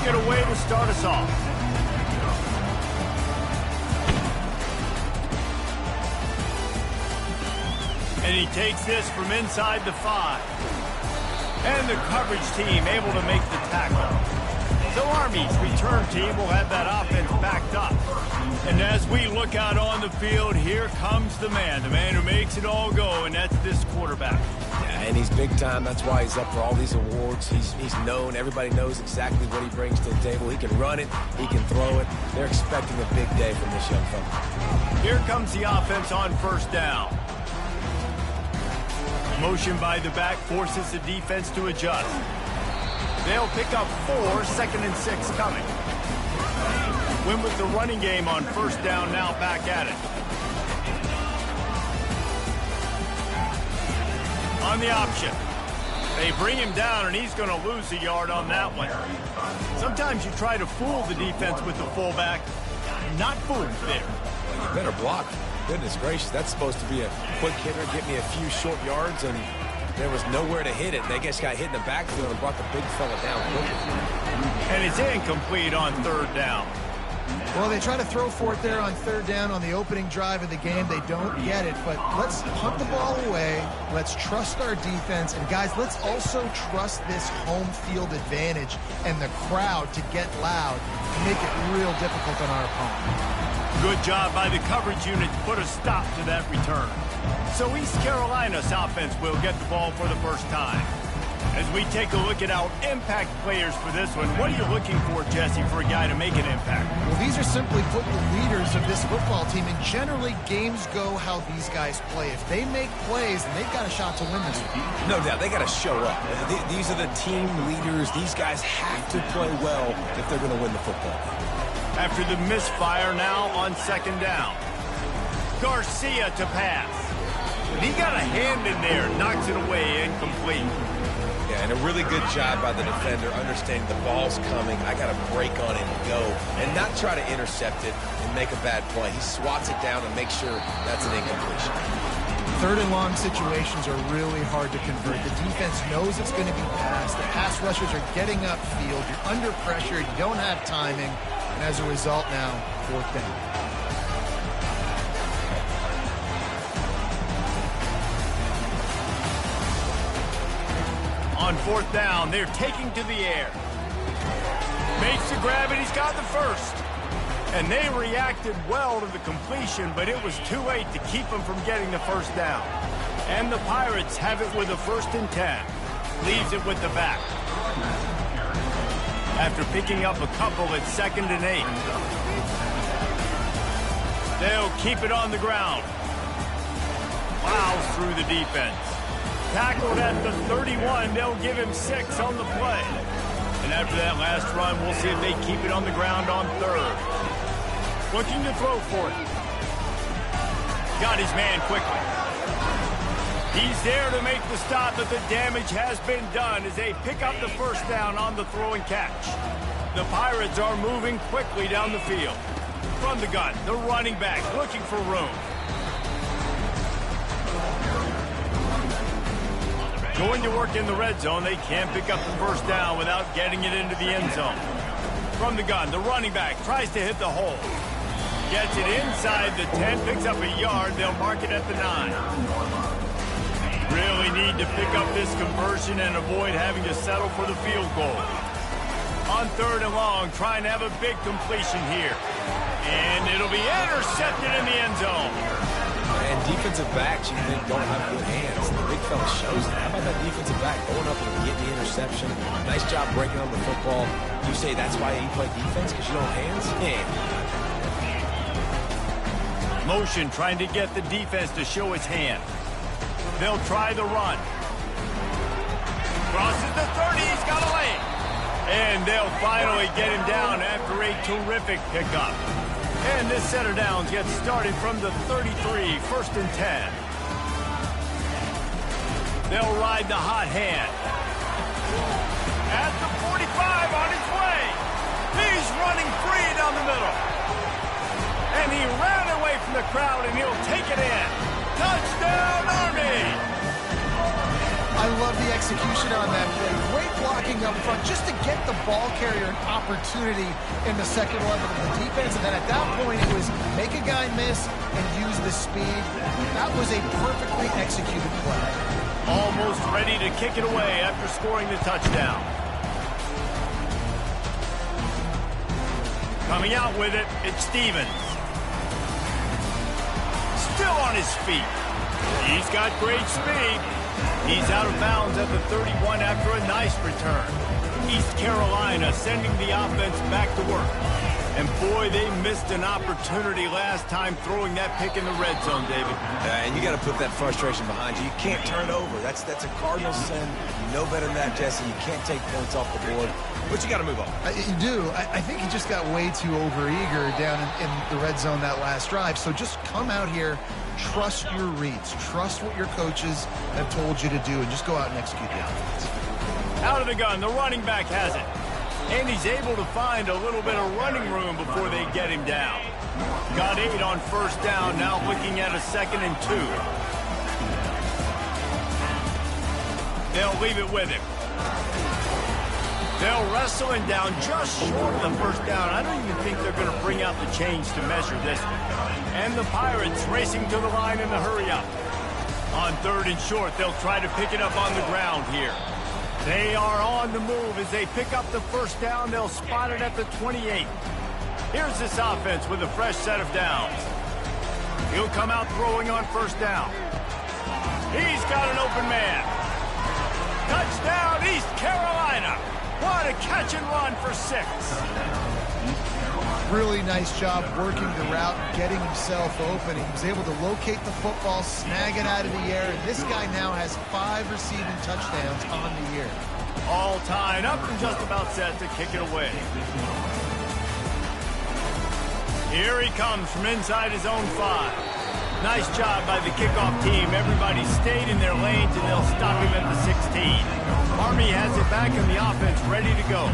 it away to start us off. And he takes this from inside the 5. And the coverage team able to make the tackle. So Army's return team will have that offense backed up. And as we look out on the field, here comes the man who makes it all go, and that's this quarterback. Yeah, and he's big time. That's why he's up for all these awards. He's known. Everybody knows exactly what he brings to the table. He can run it. He can throw it. They're expecting a big day from this young fella. Here comes the offense on first down. Motion by the back forces the defense to adjust. They'll pick up 4, 2nd and 6 coming. Win with the running game on first down, now back at it. On the option. They bring him down, and he's going to lose a yard on that one. Sometimes you try to fool the defense with the fullback. Not fooled there. You better block. Goodness gracious, that's supposed to be a quick hitter, get me a few short yards, and there was nowhere to hit it. They just got hit in the backfield and brought the big fella down quickly. And it's incomplete on third down. Well, they try to throw for it there on third down on the opening drive of the game. They don't get it, but let's punt the ball away. Let's trust our defense. And, guys, let's also trust this home field advantage and the crowd to get loud and make it real difficult on our opponent. Good job by the coverage unit to put a stop to that return. So East Carolina's offense will get the ball for the first time. As we take a look at our impact players for this one, what are you looking for, Jesse, for a guy to make an impact? Well, these are simply put the leaders of this football team, and generally games go how these guys play. If they make plays, then they've got a shot to win this one. No doubt, they got to show up. These are the team leaders. These guys have to play well if they're going to win the football game. After the misfire, now on second down. Garcia to pass. And he got a hand in there, knocks it away, incomplete. Yeah, and a really good job by the defender, understanding the ball's coming. I got to break on it and go, and not try to intercept it and make a bad play. He swats it down and makes sure that's an incompletion. Third and long situations are really hard to convert. The defense knows it's going to be passed. The pass rushers are getting upfield. You're under pressure. You don't have timing. And as a result now, fourth down. On fourth down, they're taking to the air. Makes the grab, and he's got the first. And they reacted well to the completion, but it was too late to keep them from getting the first down. And the Pirates have it with a 1st and 10. Leaves it with the back. After picking up a couple at 2nd and 8. They'll keep it on the ground. Plows through the defense. Tackled at the 31. They'll give him 6 on the play. And after that last run, we'll see if they keep it on the ground on third. Looking to throw for it. Got his man quickly. He's there to make the stop, but the damage has been done as they pick up the first down on the throw and catch. The Pirates are moving quickly down the field. From the gun, the running back looking for room. Going to work in the red zone, they can't pick up the first down without getting it into the end zone. From the gun, the running back tries to hit the hole. Gets it inside the 10, picks up a yard. They'll mark it at the 9. Really need to pick up this conversion and avoid having to settle for the field goal. On third and long, trying to have a big completion here. And it'll be intercepted in the end zone. And defensive backs, you think, don't have good hands. The big fella shows it. How about that defensive back going up and getting the interception? Nice job breaking on the football. You say that's why you play defense, because you don't have hands? Yeah. Motion trying to get the defense to show its hand. They'll try the run. Crosses the 30, he's got a lane. And they'll finally get him down after a terrific pickup. And this set of downs gets started from the 33, 1st and 10. They'll ride the hot hand. At the 45 on his way. He's running free down the middle. And he ran away from the crowd, and he'll take it in. Touchdown, Army! I love the execution on that play. Great blocking up front just to get the ball carrier an opportunity in the second level of the defense. And then at that point, it was make a guy miss and use the speed. That was a perfectly executed play. Almost ready to kick it away after scoring the touchdown. Coming out with it, it's Stevens. Still on his feet. He's got great speed. He's out of bounds at the 31 after a nice return. East Carolina sending the offense back to work. And boy, they missed an opportunity last time throwing that pick in the red zone, David. And you got to put that frustration behind you. You can't turn over. That's a cardinal sin. You know better than that, Jesse. You can't take points off the board. But you got to move on. You do. I think he just got way too overeager down in the red zone that last drive. So just come out here, trust your reads, trust what your coaches have told you to do, and just go out and execute the offense. Out of the gun, the running back has it. And he's able to find a little bit of running room before they get him down. Got 8 on first down, now looking at a 2nd and 2. They'll leave it with him. They'll wrestle him down just short of the first down. I don't even think they're going to bring out the chains to measure this. And the Pirates racing to the line in the hurry-up. On 3rd and short, they'll try to pick it up on the ground here. They are on the move as they pick up the first down. They'll spot it at the 28. Here's this offense with a fresh set of downs. He'll come out throwing on first down. He's got an open man. Touchdown, East Carolina. What a catch and run for 6. Really nice job working the route, getting himself open. He was able to locate the football, snag it out of the air, and this guy now has 5 receiving touchdowns on the year. All tied up and just about set to kick it away. Here he comes from inside his own 5. Nice job by the kickoff team. Everybody stayed in their lanes, and they'll stop him at the 16. Army has it back in the offense, ready to go.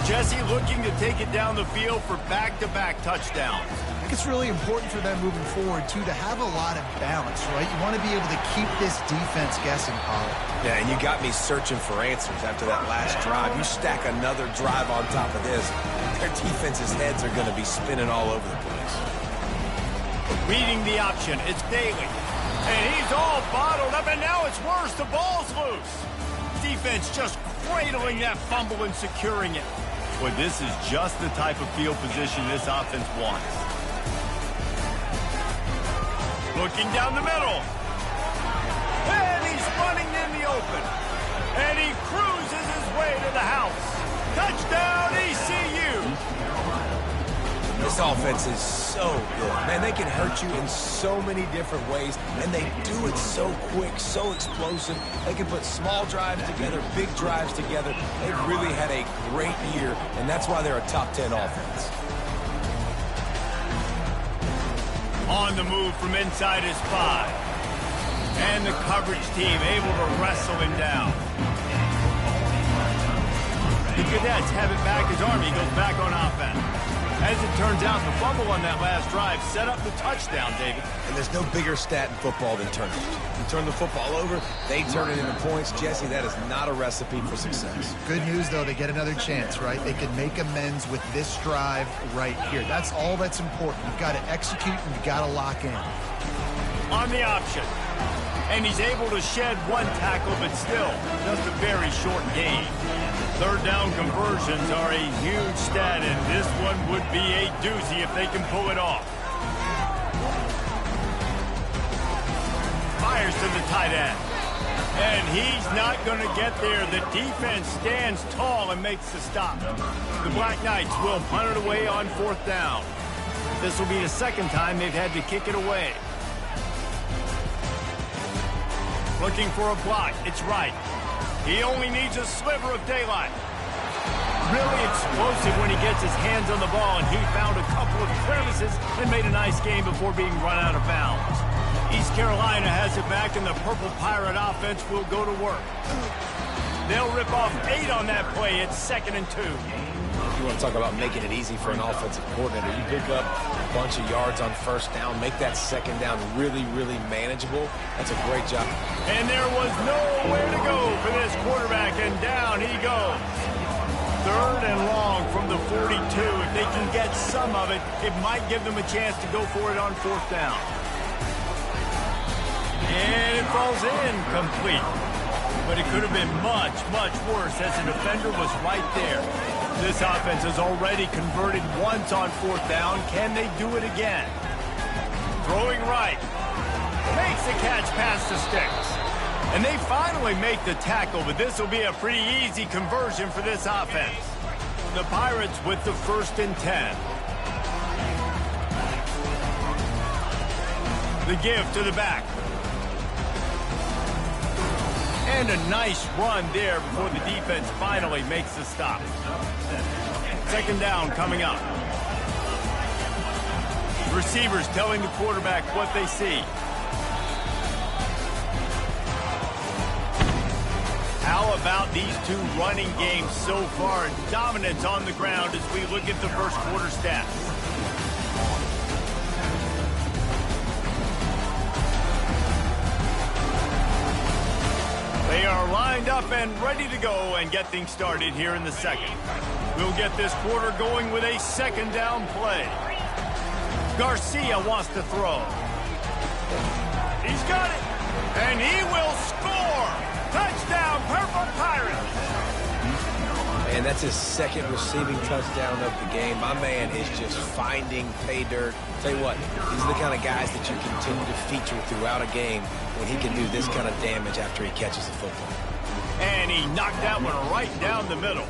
Jesse looking to take it down the field for back-to-back touchdowns. I think it's really important for them moving forward, too, to have a lot of balance, right? You want to be able to keep this defense guessing, Pollard. Yeah, and you got me searching for answers after that last drive. You stack another drive on top of this, their defense's heads are going to be spinning all over the place. Reading the option, it's Daly. And he's all bottled up, and now it's worse. The ball's loose. Defense just cradling that fumble and securing it. Boy, this is just the type of field position this offense wants. Looking down the middle. And he's running in the open. And he cruises his way to the house. Touchdown, ECU. This offense is so good. Man, they can hurt you in so many different ways, and they do it so quick, so explosive. They can put small drives together, big drives together. They've really had a great year, and that's why they're a top 10 offense. On the move from inside his 5. And the coverage team able to wrestle him down. The Cadets have it back as Army goes back on offense. As it turns out, the fumble on that last drive set up the touchdown, David. And there's no bigger stat in football than turnovers. You turn the football over, they turn it into points. Jesse, that is not a recipe for success. Good news, though, they get another chance, right? They can make amends with this drive right here. That's all that's important. You've got to execute and you've got to lock in. On the option. And he's able to shed 1 tackle, but still, just a very short gain. 3rd down conversions are a huge stat, and this one would be a doozy if they can pull it off. Fires to the tight end. And he's not going to get there. The defense stands tall and makes the stop. The Black Knights will punt it away on 4th down. This will be the 2nd time they've had to kick it away. Looking for a block. It's right. He only needs a sliver of daylight. Really explosive when he gets his hands on the ball, and he found a couple of crevices and made a nice game before being run out of bounds. East Carolina has it back, and the Purple Pirate offense will go to work. They'll rip off 8 on that play. It's 2nd and 2. You want to talk about making it easy for an offensive coordinator. You pick up a bunch of yards on first down, make that 2nd down really, really manageable. That's a great job. And there was nowhere to go for this quarterback, and down he goes. 3rd and long from the 42. If they can get some of it, it might give them a chance to go for it on 4th down. And it falls in complete. But it could have been much, much worse as the defender was right there. This offense has already converted once on 4th down. Can they do it again? Throwing right. Makes the catch past the sticks. And they finally make the tackle, but this will be a pretty easy conversion for this offense. The Pirates with the 1st and 10. The give to the back. And a nice run there before the defense finally makes the stop. 2nd down coming up. Receivers telling the quarterback what they see. How about these two running games so far? Dominance on the ground as we look at the first quarter stats. They are lined up and ready to go and get things started here in the second. We'll get this quarter going with a 2nd down play. Garcia wants to throw. He's got it, and he will score! Touchdown, Purple Pirates! And that's his 2nd receiving touchdown of the game. My man is just finding pay dirt. Tell you what, these are the kind of guys that you continue to feature throughout a game when he can do this kind of damage after he catches the football. And he knocked that one right down the middle.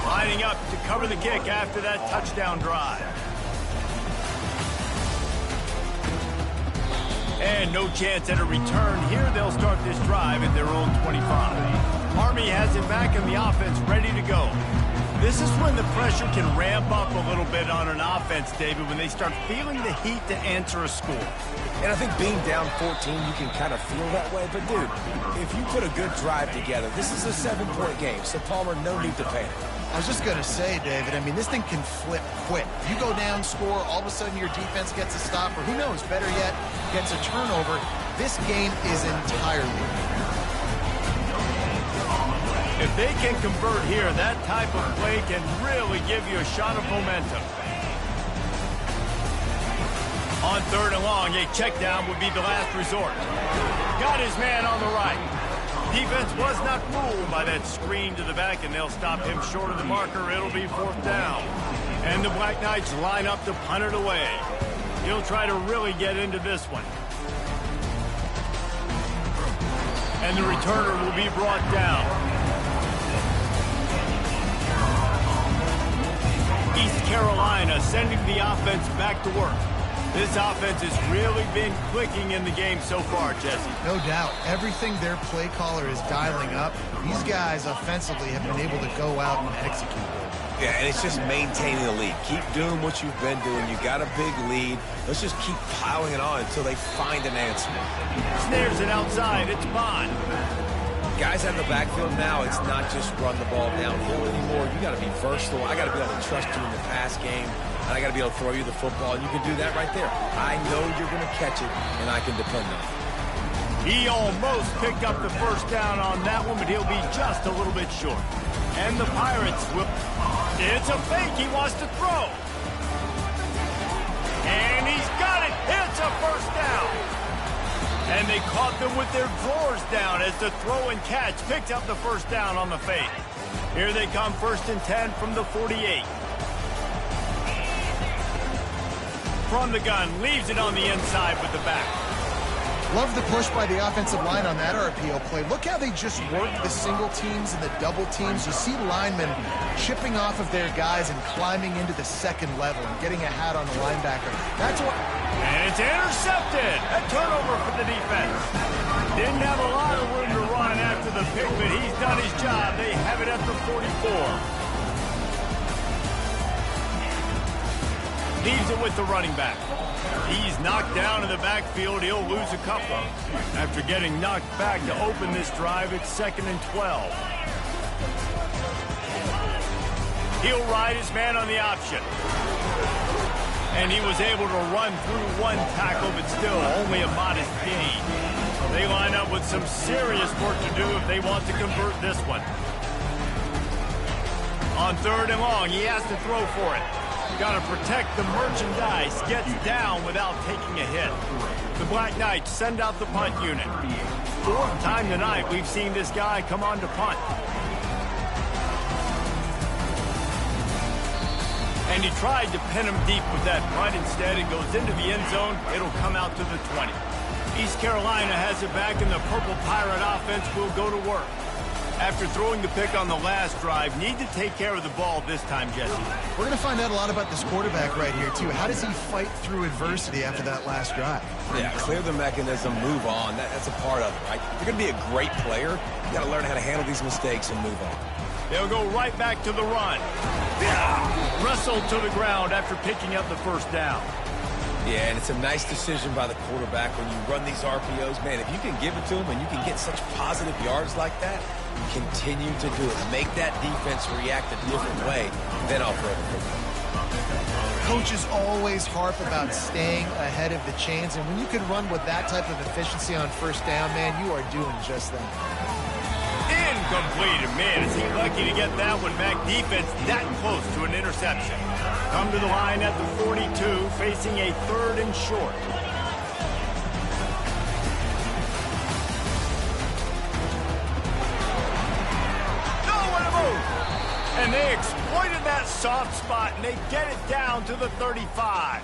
Lining up to cover the kick after that touchdown drive. And no chance at a return here. They'll start this drive at their own 25. Army has it back in the offense, ready to go. This is when the pressure can ramp up a little bit on an offense, David, when they start feeling the heat to answer a score. And I think being down 14, you can kind of feel that way. But, dude, if you put a good drive together, this is a 7-point game. So, Palmer, no need to panic. I was just going to say, David, I mean, this thing can flip quick. You go down, score, all of a sudden your defense gets a stop, or who knows, better yet, gets a turnover. This game is entirely. If they can convert here, that type of play can really give you a shot of momentum. On 3rd and long, a check down would be the last resort. Got his man on the right. Defense was not fooled by that screen to the back, and they'll stop him short of the marker. It'll be 4th down. And the Black Knights line up to punt it away. He'll try to really get into this one. And the returner will be brought down. East Carolina sending the offense back to work. This offense has really been clicking in the game so far, Jesse. No doubt. Everything their play caller is dialing up, these guys offensively have been able to go out and execute. Yeah, and it's just maintaining the lead. Keep doing what you've been doing. You got a big lead. Let's just keep piling it on until they find an answer. Snares it outside. It's Bond. Guys out in the backfield now, it's not just run the ball downhill anymore. You got to be versatile. I got to be able to trust you in the pass game. And I got to be able to throw you the football, and you can do that right there. I know you're going to catch it, and I can depend on it. He almost picked up the 1st down on that one, but he'll be just a little bit short. And the Pirates will... It's a fake. He wants to throw. And he's got it. It's a 1st down. And they caught them with their drawers down as the throw and catch picked up the 1st down on the fake. Here they come, 1st and 10 from the 48. From the gun, leaves it on the inside with the back. Love the push by the offensive line on that RPO play. Look how they just work the single teams and the double teams. You see linemen chipping off of their guys and climbing into the 2nd level and getting a hat on the linebacker. That's what... And it's intercepted. A turnover for the defense. Didn't have a lot of room to run after the pick, but he's done his job. They have it at the 44. Leaves it with the running back. He's knocked down in the backfield. He'll lose a couple. After getting knocked back to open this drive, it's 2nd and 12. He'll ride his man on the option. And he was able to run through one tackle, but still only a modest gain. They line up with some serious work to do if they want to convert this one. On 3rd and long, he has to throw for it. Got to protect the merchandise. Gets down without taking a hit. The Black Knights send out the punt unit. 4th time tonight we've seen this guy come on to punt. And he tried to pin him deep with that punt. Instead, it goes into the end zone. It'll come out to the 20. East Carolina has it back, and the Purple Pirate offense will go to work. After throwing the pick on the last drive, need to take care of the ball this time, Jesse. We're going to find out a lot about this quarterback right here, too. How does he fight through adversity after that last drive? Yeah, clear the mechanism, move on. That's a part of it, right? If you're going to be a great player, you got to learn how to handle these mistakes and move on. They'll go right back to the run. Wrestled to the ground after picking up the first down. Yeah, and it's a nice decision by the quarterback when you run these RPOs. Man, if you can give it to him and you can get such positive yards like that, continue to do it. Make that defense react a different way, then I'll throw the football. Coaches always harp about staying ahead of the chains, and when you can run with that type of efficiency on 1st down, man, you are doing just that. Incomplete. Man, is he lucky to get that one back. Defense that close to an interception. Come to the line at the 42, facing a 3rd and short. Nowhere to move. And they exploited that soft spot, and they get it down to the 35.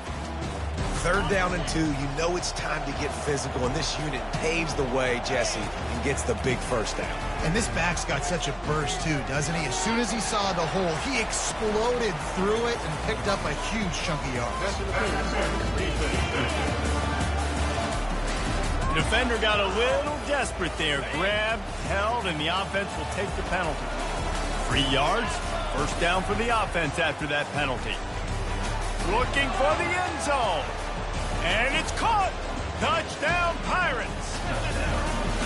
3rd down and 2, you know it's time to get physical, and this unit paves the way, Jesse, and gets the big 1st down. And this back's got such a burst, too, doesn't he? As soon as he saw the hole, he exploded through it and picked up a huge chunk of yards. Defender got a little desperate there. Grabbed, held, and the offense will take the penalty. 3 yards, 1st down for the offense after that penalty. Looking for the end zone. And it's caught. Touchdown, Pirates.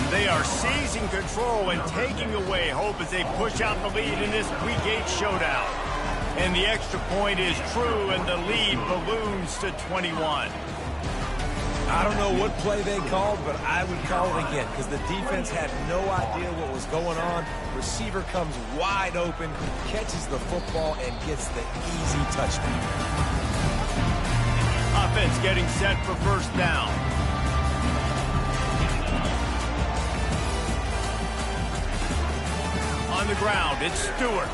They are seizing control and taking away hope as they push out the lead in this Week 8 showdown. And the extra point is true, and the lead balloons to 21. I don't know what play they called, but I would call it again because the defense had no idea what was going on. Receiver comes wide open, catches the football, and gets the easy touchdown. Offense getting set for 1st down. On the ground, it's Stewart.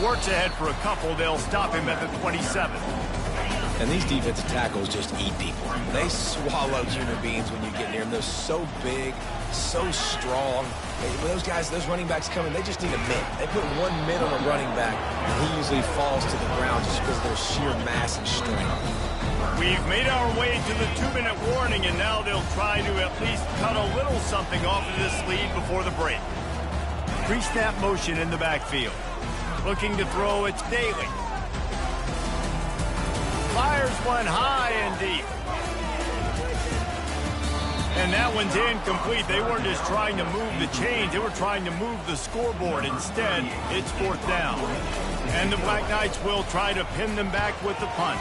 Works ahead for a couple. They'll stop him at the 27. And these defensive tackles just eat people. They swallow human beings when you get near them. They're so big, so strong. When those guys, those running backs come in, they just need a mid. They put 1 mid on a running back, and he usually falls to the ground just because of their sheer mass and strength. We've made our way to the 2-minute warning, and now they'll try to at least cut a little something off of this lead before the break. Pre-snap motion in the backfield. Looking to throw, it's Daly. Fires one high and deep. And that one's incomplete. They weren't just trying to move the chains. They were trying to move the scoreboard. Instead, it's 4th down. And the Black Knights will try to pin them back with the punt.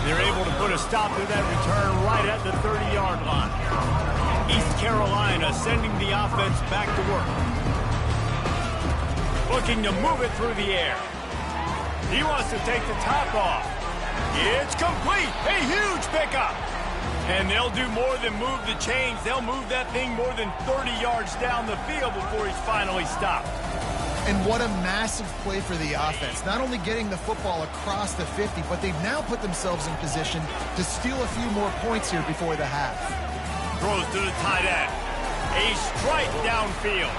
They're able to put a stop to that return right at the 30-yard line. East Carolina sending the offense back to work. Looking to move it through the air. He wants to take the top off. It's complete. A huge pickup. And they'll do more than move the chains. They'll move that thing more than 30 yards down the field before he's finally stopped. And what a massive play for the offense. Not only getting the football across the 50, but they've now put themselves in position to steal a few more points here before the half. Throws to the tight end. A strike downfield.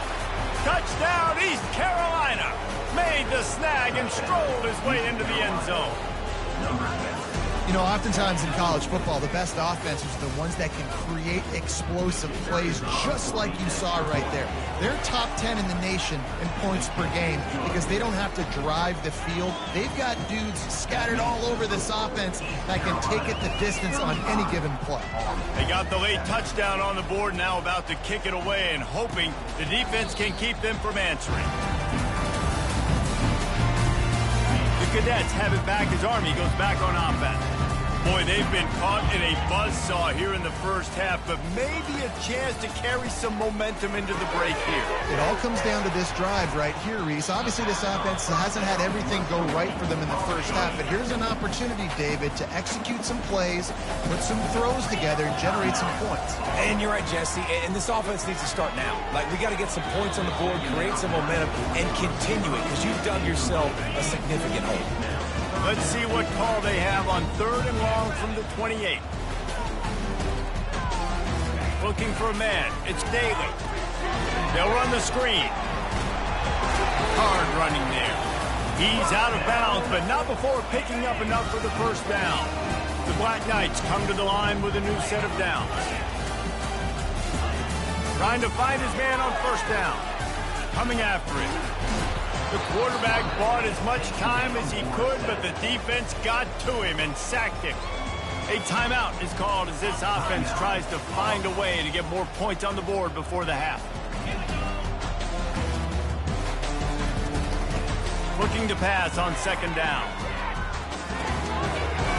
Touchdown, East Carolina. Made the snag and strolled his way into the end zone. You know, oftentimes in college football, the best offenses are the ones that can create explosive plays just like you saw right there. They're top 10 in the nation in points per game because they don't have to drive the field. They've got dudes scattered all over this offense that can take it the distance on any given play. They got the late touchdown on the board, now about to kick it away and hoping the defense can keep them from answering. The Cadets have it back as Army goes back on offense. Boy, they've been caught in a buzzsaw here in the first half, but maybe a chance to carry some momentum into the break here. It all comes down to this drive right here, Reese. Obviously, this offense hasn't had everything go right for them in the first half, but here's an opportunity, David, to execute some plays, put some throws together, and generate some points. And you're right, Jesse, and this offense needs to start now. Like, we got to get some points on the board, create some momentum, and continue it, because you've dug yourself a significant hole. Let's see what call they have on 3rd and long from the 28. Looking for a man. It's Daly. They'll run the screen. Hard running there. He's out of bounds, but not before picking up enough for the first down. The Black Knights come to the line with a new set of downs. Trying to find his man on first down. Coming after it. The quarterback bought as much time as he could, but the defense got to him and sacked him. A timeout is called as this offense tries to find a way to get more points on the board before the half. Looking to pass on 2nd down.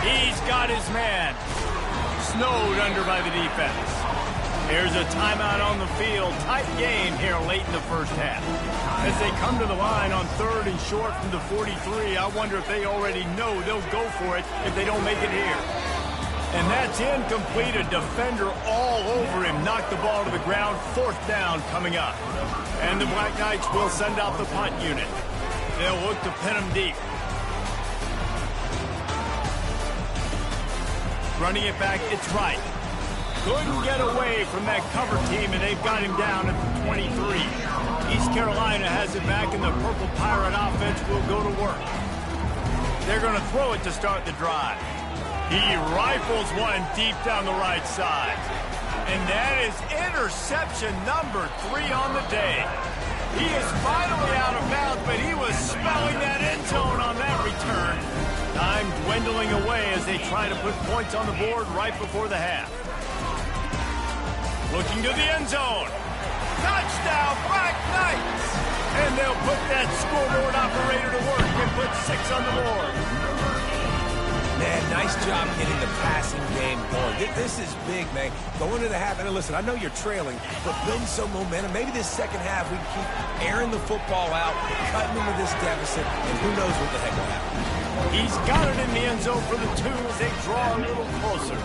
He's got his man. Snowed under by the defense. There's a timeout on the field. Tight game here late in the first half. As they come to the line on 3rd and short from the 43, I wonder if they already know they'll go for it if they don't make it here. And that's incomplete. A defender all over him. Knocked the ball to the ground. 4th down coming up. And the Black Knights will send out the punt unit. They'll look to pin him deep. Running it back, it's right. Couldn't get away from that cover team, and they've got him down at the 23. East Carolina has it back, and the Purple Pirate offense will go to work. They're going to throw it to start the drive. He rifles one deep down the right side. And that is interception number 3 on the day. He is finally out of bounds, but he was smelling that end zone on that return. Time dwindling away as they try to put points on the board right before the half. Looking to the end zone. Touchdown, Black Knights! And they'll put that scoreboard operator to work and put 6 on the board. Man, nice job getting the passing game going. This is big, man. Going to the half, and listen, I know you're trailing, but building some momentum. Maybe this second half we can keep airing the football out, cutting into this deficit, and who knows what the heck will happen. He's got it in the end zone for the 2 as they draw a little closer.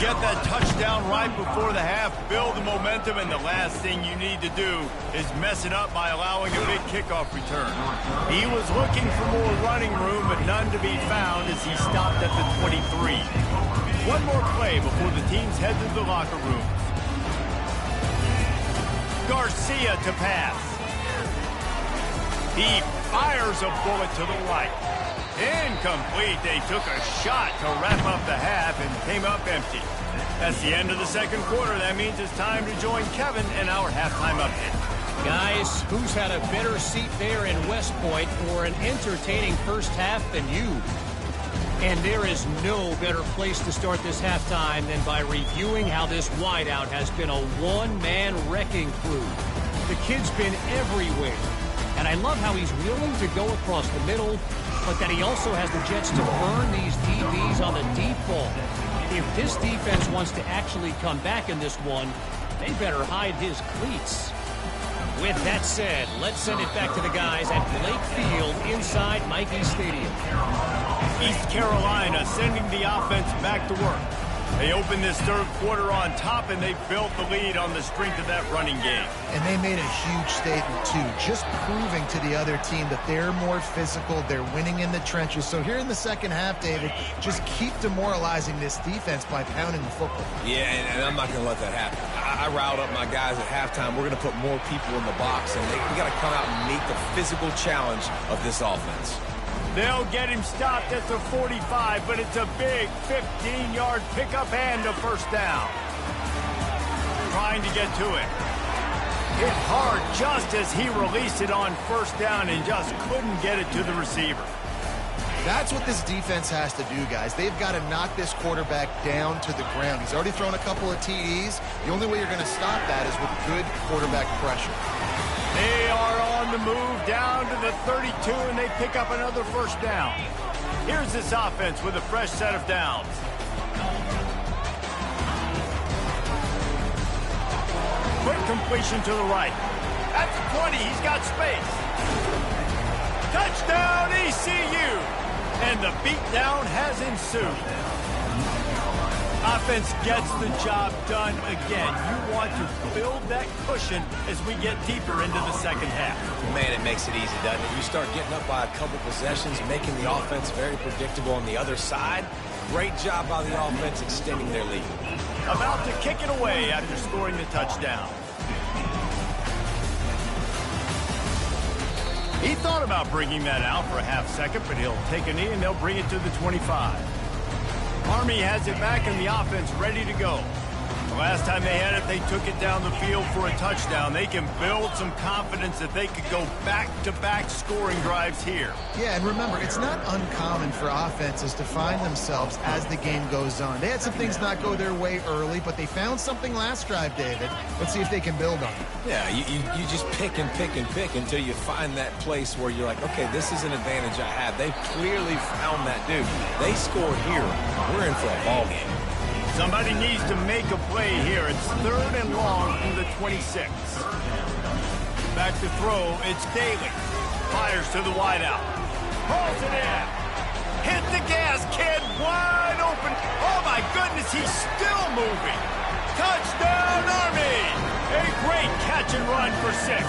Get that touchdown right before the half, build the momentum, and the last thing you need to do is mess it up by allowing a big kickoff return. He was looking for more running room, but none to be found as he stopped at the 23. One more play before the teams head to the locker rooms. Garcia to pass. He fires a bullet to the right. Incomplete. They took a shot to wrap up the half and came up empty. That's the end of the second quarter. That means it's time to join Kevin in our halftime update. Guys, who's had a better seat there in West Point for an entertaining first half than you? And there is no better place to start this halftime than by reviewing how this wideout has been a one-man wrecking crew. The kid's been everywhere. And I love how he's willing to go across the middle, but that he also has the jets to burn these DBs on the deep ball. If this defense wants to actually come back in this one, they better hide his cleats. With that said, let's send it back to the guys at Blake Field inside Michie Stadium. East Carolina sending the offense back to work. They opened this third quarter on top, and they built the lead on the strength of that running game. And they made a huge statement, too, just proving to the other team that they're more physical, they're winning in the trenches. So here in the second half, David, just keep demoralizing this defense by pounding the football. Yeah, and I'm not going to let that happen. I riled up my guys at halftime. We're going to put more people in the box, and we got to come out and meet the physical challenge of this offense. They'll get him stopped at the 45, but it's a big 15-yard pickup and a first down. Trying to get to it. Hit hard just as he released it on first down and just couldn't get it to the receiver. That's what this defense has to do, guys. They've got to knock this quarterback down to the ground. He's already thrown a couple of TDs. The only way you're going to stop that is with good quarterback pressure. They are on the move down to the 32, and they pick up another first down. Here's this offense with a fresh set of downs. Quick completion to the right. At the 20, he's got space. Touchdown, ECU! And the beatdown has ensued. Offense gets the job done again. You want to build that cushion as we get deeper into the second half. Man, it makes it easy, doesn't it? You start getting up by a couple possessions, making the offense very predictable on the other side. Great job by the offense extending their lead. About to kick it away after scoring the touchdown. He thought about bringing that out for a half second, but he'll take a knee and they'll bring it to the 25. Army has it back and the offense ready to go. The last time they had it, they took it down the field for a touchdown. They can build some confidence that they could go back-to-back scoring drives here. Yeah, and remember, it's not uncommon for offenses to find themselves as the game goes on. They had some things not go their way early, but they found something last drive, David. Let's see if they can build on it. Yeah, you just pick and pick and pick until you find that place where you're like, okay, this is an advantage I have. They've clearly found that, dude. They scored here. We're in for a ball game. Somebody needs to make a play here. It's 3rd and long from the 26. Back to throw, it's Daly. Fires to the wideout. Pulls it in. Hit the gas, kid. Wide open. Oh, my goodness, he's still moving. Touchdown, Army. A great catch and run for 6.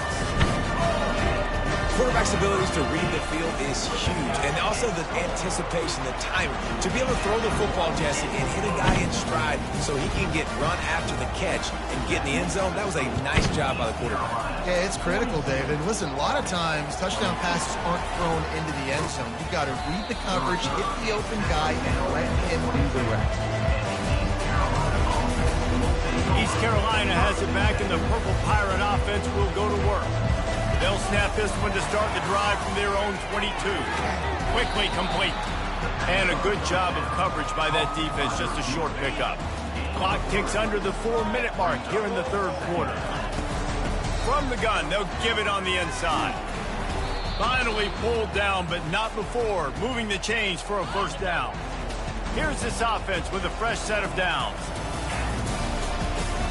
Quarterback's abilities to read the field is huge, and also the anticipation, the timing. To be able to throw the football, Jesse, and hit a guy in stride so he can get run after the catch and get in the end zone, that was a nice job by the quarterback. Yeah, it's critical, David. Listen, a lot of times touchdown passes aren't thrown into the end zone. You've got to read the coverage, hit the open guy, and let him do the rest. East Carolina has it back, and the Purple Pirate offense will go to work. They'll snap this one to start the drive from their own 22. Quickly complete. And a good job of coverage by that defense, just a short pickup. Clock ticks under the 4-minute mark here in the 3rd quarter. From the gun, they'll give it on the inside. Finally pulled down, but not before moving the chains for a first down. Here's this offense with a fresh set of downs.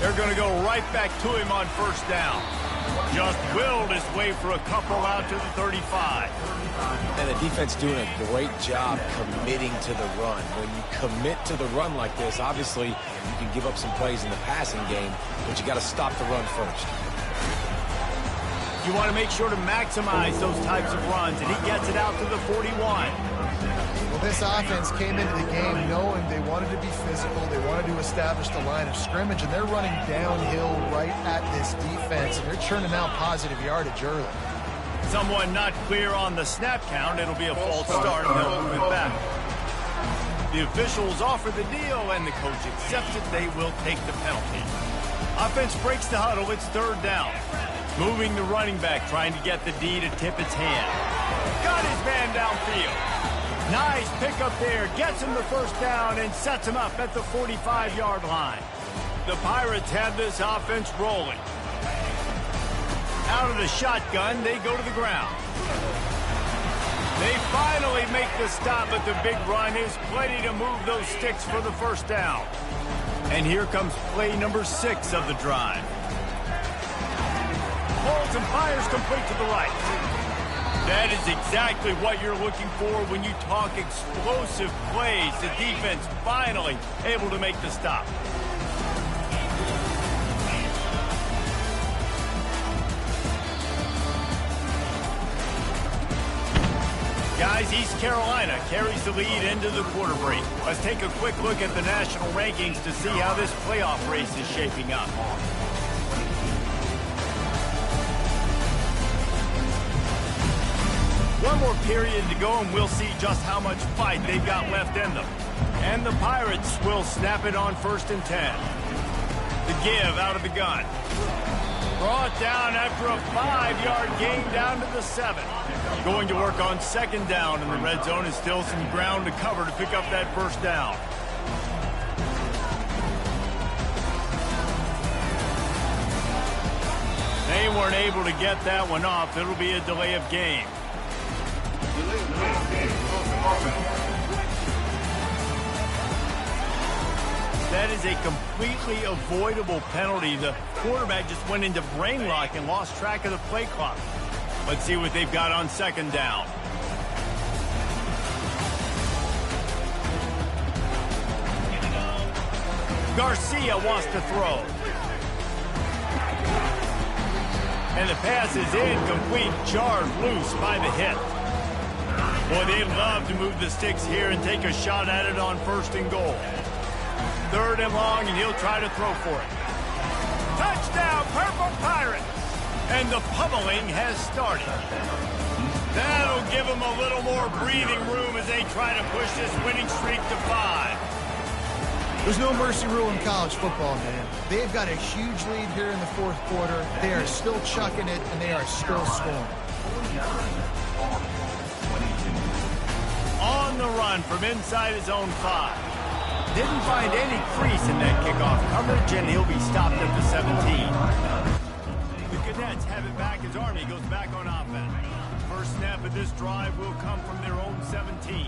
They're going to go right back to him on first down. Just willed his way for a couple out to the 35. And the defense doing a great job committing to the run. When you commit to the run like this, obviously you can give up some plays in the passing game, but you got to stop the run first. You want to make sure to maximize those types of runs, and he gets it out to the 41. Well, this offense came into the game knowing they wanted to be physical, they wanted to establish the line of scrimmage, and they're running downhill right at this defense, and they're churning out positive yardage early. Someone not clear on the snap count. It'll be a false start, and they'll move it back. The officials offer the deal, and the coach accepts it. They will take the penalty. Offense breaks the huddle. It's 3rd down. Moving the running back, trying to get the D to tip its hand. Got his man downfield. Nice pickup there. Gets him the first down and sets him up at the 45-yard line. The Pirates have this offense rolling. Out of the shotgun, they go to the ground. They finally make the stop, but the big run is plenty to move those sticks for the first down. And here comes play number 6 of the drive. Holds and fires complete to the right. That is exactly what you're looking for when you talk explosive plays. The defense finally able to make the stop. Guys, East Carolina carries the lead into the quarter break. Let's take a quick look at the national rankings to see how this playoff race is shaping up. One more period to go, and we'll see just how much fight they've got left in them. And the Pirates will snap it on 1st and 10. The give out of the gun. Brought down after a 5-yard gain down to the 7. Going to work on 2nd down, and the red zone is still some ground to cover to pick up that first down. They weren't able to get that one off. It'll be a delay of game. That is a completely avoidable penalty. The quarterback just went into brain lock and lost track of the play clock. Let's see what they've got on second down. Garcia wants to throw. And the pass is incomplete, jarred loose by the hit. Boy, they'd love to move the sticks here and take a shot at it on 1st and goal. 3rd and long, and he'll try to throw for it. Touchdown, Purple Pirates! And the pummeling has started. That'll give them a little more breathing room as they try to push this winning streak to 5. There's no mercy rule in college football, man. They've got a huge lead here in the 4th quarter. They are still chucking it, and they are still scoring. On the run from inside his own 5. Didn't find any crease in that kickoff coverage, and he'll be stopped at the 17. The Cadets have it back as Army goes back on offense. First snap of this drive will come from their own 17.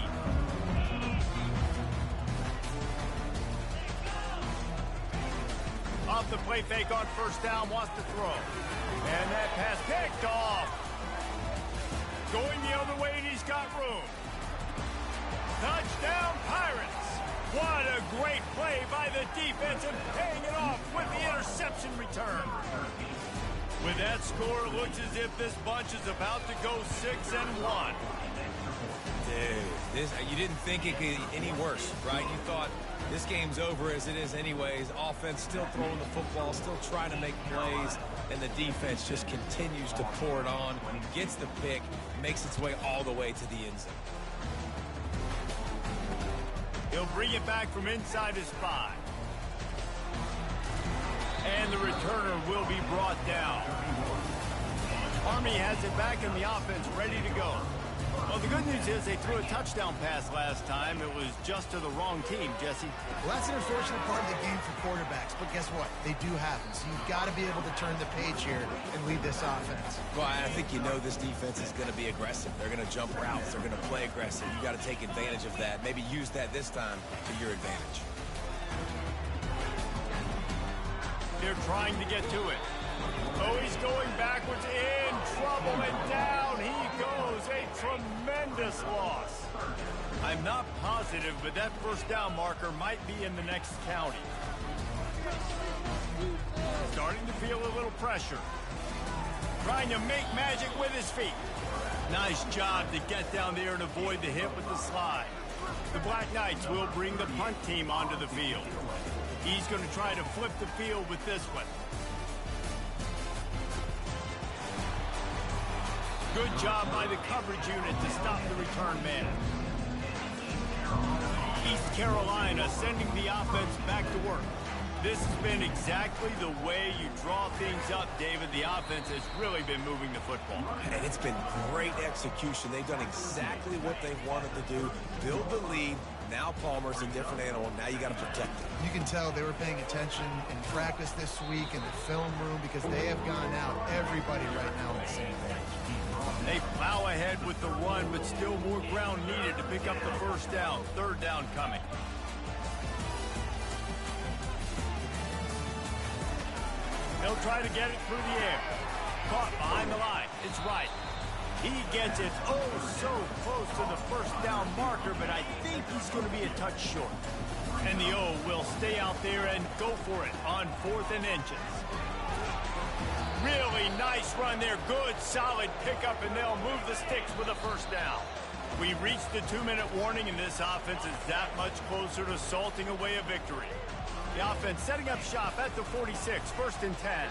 Off the play fake on 1st down, wants to throw. And that pass picked off. Going the other way, and he's got room. Touchdown, Pirates. What a great play by the defense and paying it off with the interception return. With that score, it looks as if this bunch is about to go 6-1. Dude, you didn't think it could get any worse, right? You thought this game's over as it is anyways. Offense still throwing the football, still trying to make plays, and the defense just continues to pour it on, gets the pick, makes its way all the way to the end zone. He'll bring it back from inside his 5. And the returner will be brought down. Army has it back in the offense, ready to go. Well, the good news is they threw a touchdown pass last time. It was just to the wrong team, Jesse. Well, that's an unfortunate part of the game for quarterbacks, but guess what? They do happen, so you've got to be able to turn the page here and lead this offense. Well, I think you know this defense is going to be aggressive. They're going to jump routes. They're going to play aggressive. You got to take advantage of that. Maybe use that this time to your advantage. They're trying to get to it. Oh, he's going backwards, in trouble, and down he goes. A tremendous loss. I'm not positive, but that 1st down marker might be in the next county. Starting to feel a little pressure. Trying to make magic with his feet. Nice job to get down there and avoid the hit with the slide. The Black Knights will bring the punt team onto the field. He's going to try to flip the field with this one. Good job by the coverage unit to stop the return man. East Carolina sending the offense back to work. This has been exactly the way you draw things up, David. The offense has really been moving the football. And it's been great execution. They've done exactly what they wanted to do. Build the lead. Now Palmer's a different animal. Now you got to protect him. You can tell they were paying attention in practice this week in the film room because they have gone out, everybody right now on the same page. They plow ahead with the run, but still more ground needed to pick up the 1st down. 3rd down coming. They'll try to get it through the air. Caught behind the line. It's right. He gets it oh so close to the 1st down marker, but I think he's going to be a touch short. And the O will stay out there and go for it on 4th and inches. Really nice run there. Good, solid pickup, and they'll move the sticks with a 1st down. We reached the 2-minute warning, and this offense is that much closer to salting away a victory. The offense setting up shop at the 46, 1st and 10.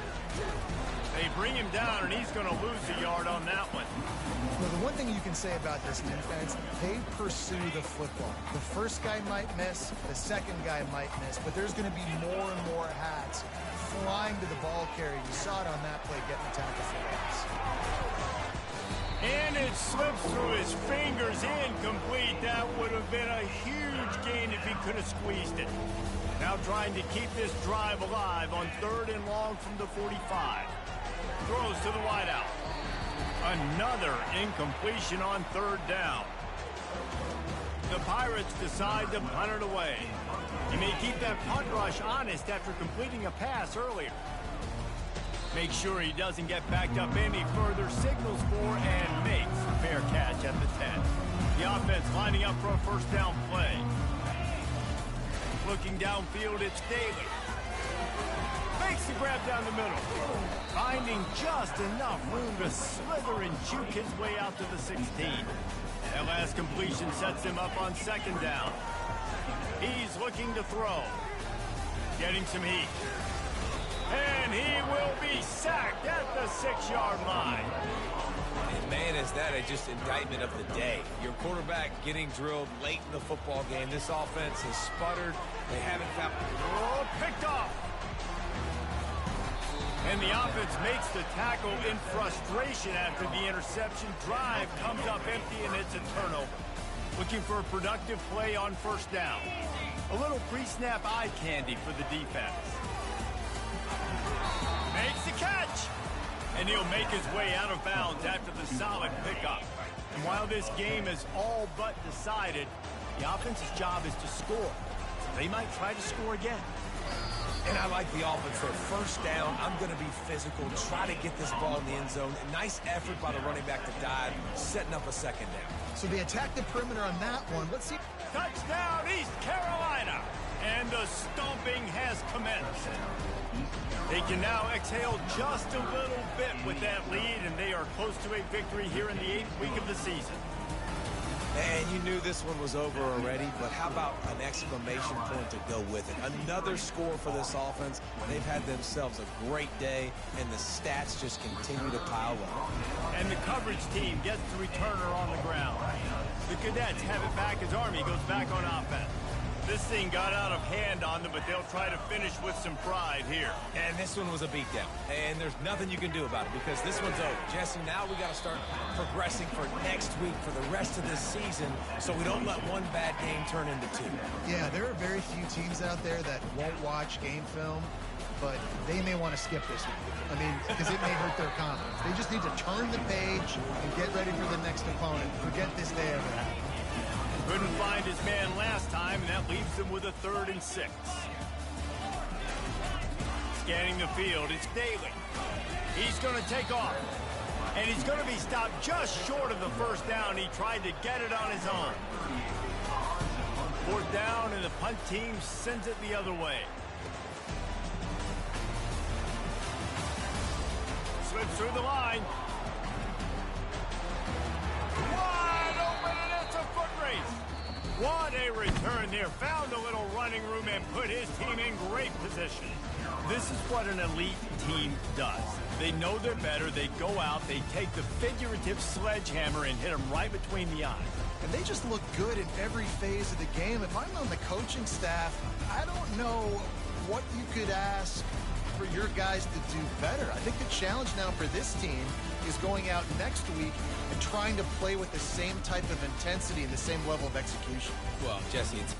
They bring him down, and he's going to lose a yard on that one. Well, the one thing you can say about this defense, they pursue the football. The first guy might miss, the second guy might miss, but there's going to be more and more hats flying to the ball carrier. You saw it on that play getting the tackle for loss. And it slips through his fingers, incomplete. That would have been a huge gain if he could have squeezed it. Now trying to keep this drive alive on 3rd and long from the 45. Throws to the wideout. Another incompletion on third down. The Pirates decide to punt it away. He may keep that punt rush honest after completing a pass earlier. Make sure he doesn't get backed up any further, signals for and makes a fair catch at the 10. The offense lining up for a first down play. Looking downfield, it's Daly. Makes the grab down the middle. Finding just enough room to slither and juke his way out to the 16. That last completion sets him up on second down. He's looking to throw. Getting some heat. And he will be sacked at the 6-yard line. And man, is that just indictment of the day. Your quarterback getting drilled late in the football game. This offense has sputtered. They haven't found... Oh, picked off. And the offense makes the tackle in frustration after the interception. Drive comes up empty, and it's a turnover. Looking for a productive play on first down. A little pre-snap eye candy for the defense. Makes the catch. And he'll make his way out of bounds after the solid pickup. And while this game is all but decided, the offense's job is to score. So they might try to score again. And I like the offense there. First down, I'm going to be physical, try to get this ball in the end zone. A nice effort by the running back to dive, setting up a second down. So they attack the perimeter on that one. Let's see. Touchdown, East Carolina. And the stomping has commenced. They can now exhale just a little bit with that lead, and they are close to a victory here in the 8th week of the season. And you knew this one was over already, but how about an exclamation point to go with it? Another score for this offense. They've had themselves a great day, and the stats just continue to pile up. And the coverage team gets the returner on the ground. The Cadets have it back as Army goes back on offense. This thing got out of hand on them, but they'll try to finish with some pride here. And this one was a beatdown. And there's nothing you can do about it because this one's over. Jesse, now we got to start progressing for next week for the rest of this season so we don't let one bad game turn into two. Yeah, there are very few teams out there that won't watch game film, but they may want to skip this one. I mean, because it may hurt their confidence. They just need to turn the page and get ready for the next opponent. Forget this day ever happened. Couldn't find his man last time, and that leaves him with a 3rd and 6. Scanning the field, it's Daly. He's going to take off, and he's going to be stopped just short of the first down. He tried to get it on his own. 4th down, and the punt team sends it the other way. Slips through the line. Wide open, and it's a foot race. What a return there. Found a little running room and put his team in great position. This is what an elite team does. They know they're better. They go out, they take the figurative sledgehammer and hit them right between the eyes. And they just look good in every phase of the game. If I'm on the coaching staff, I don't know what you could ask for your guys to do better. I think the challenge now for this team is going out next week and trying to play with the same type of intensity and the same level of execution. Well, Jesse, it's